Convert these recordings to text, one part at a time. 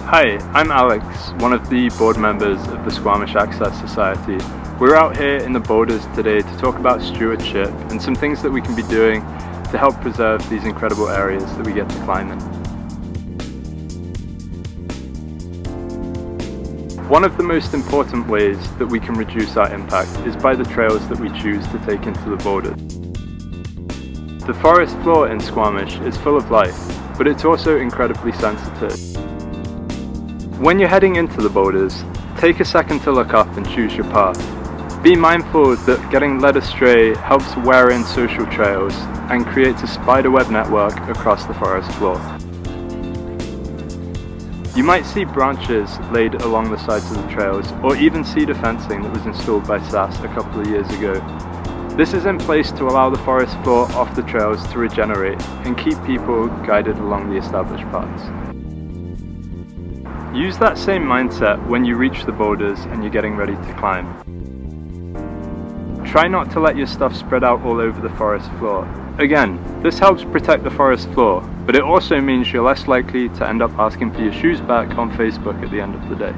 Hi, I'm Alex, one of the board members of the Squamish Access Society. We're out here in the boulders today to talk about stewardship and some things that we can be doing to help preserve these incredible areas that we get to climb in. One of the most important ways that we can reduce our impact is by the trails that we choose to take into the boulders. The forest floor in Squamish is full of life, but it's also incredibly sensitive. When you're heading into the boulders, take a second to look up and choose your path. Be mindful that getting led astray helps wear in social trails and creates a spiderweb network across the forest floor. You might see branches laid along the sides of the trails, or even cedar fencing that was installed by SAS a couple of years ago. This is in place to allow the forest floor off the trails to regenerate and keep people guided along the established paths. Use that same mindset when you reach the boulders and you're getting ready to climb. Try not to let your stuff spread out all over the forest floor. Again, this helps protect the forest floor, but it also means you're less likely to end up asking for your shoes back on Facebook at the end of the day.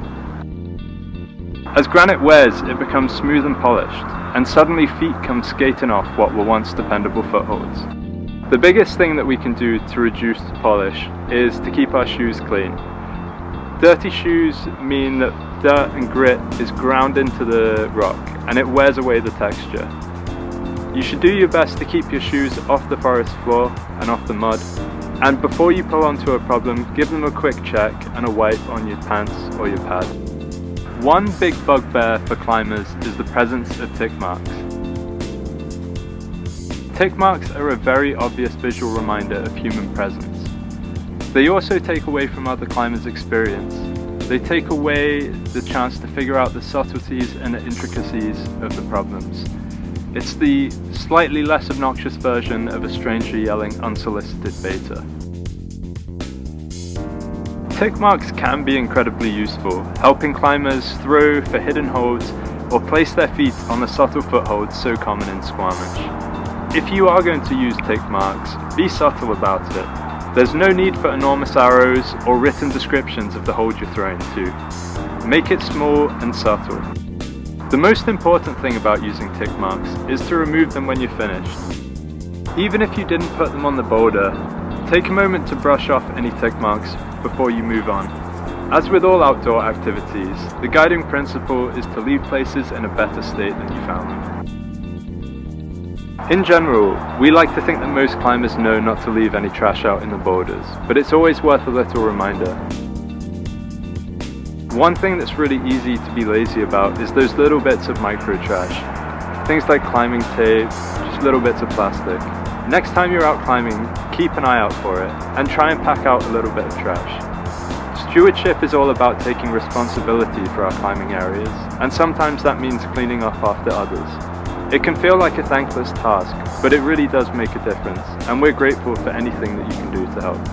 As granite wears, it becomes smooth and polished, and suddenly feet come skating off what were once dependable footholds. The biggest thing that we can do to reduce polish is to keep our shoes clean. Dirty shoes mean that dirt and grit is ground into the rock and it wears away the texture. You should do your best to keep your shoes off the forest floor and off the mud, and before you pull onto a problem, give them a quick check and a wipe on your pants or your pad. One big bugbear for climbers is the presence of tick marks. Tick marks are a very obvious visual reminder of human presence. They also take away from other climbers' experience. They take away the chance to figure out the subtleties and the intricacies of the problems. It's the slightly less obnoxious version of a stranger yelling unsolicited beta. Tick marks can be incredibly useful, helping climbers throw for hidden holds or place their feet on the subtle footholds so common in Squamish. If you are going to use tick marks, be subtle about it. There's no need for enormous arrows or written descriptions of the hold you're throwing to. Make it small and subtle. The most important thing about using tick marks is to remove them when you're finished. Even if you didn't put them on the boulder, take a moment to brush off any tick marks before you move on. As with all outdoor activities, the guiding principle is to leave places in a better state than you found them. In general, we like to think that most climbers know not to leave any trash out in the boulders, but it's always worth a little reminder. One thing that's really easy to be lazy about is those little bits of micro trash. Things like climbing tape, just little bits of plastic. Next time you're out climbing, keep an eye out for it, and try and pack out a little bit of trash. Stewardship is all about taking responsibility for our climbing areas, and sometimes that means cleaning up after others. It can feel like a thankless task, but it really does make a difference, and we're grateful for anything that you can do to help.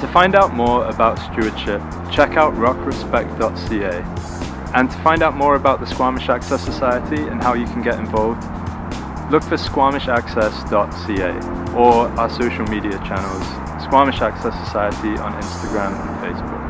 To find out more about stewardship, check out rockrespect.ca. And to find out more about the Squamish Access Society and how you can get involved, look for squamishaccess.ca or our social media channels, Squamish Access Society on Instagram and Facebook.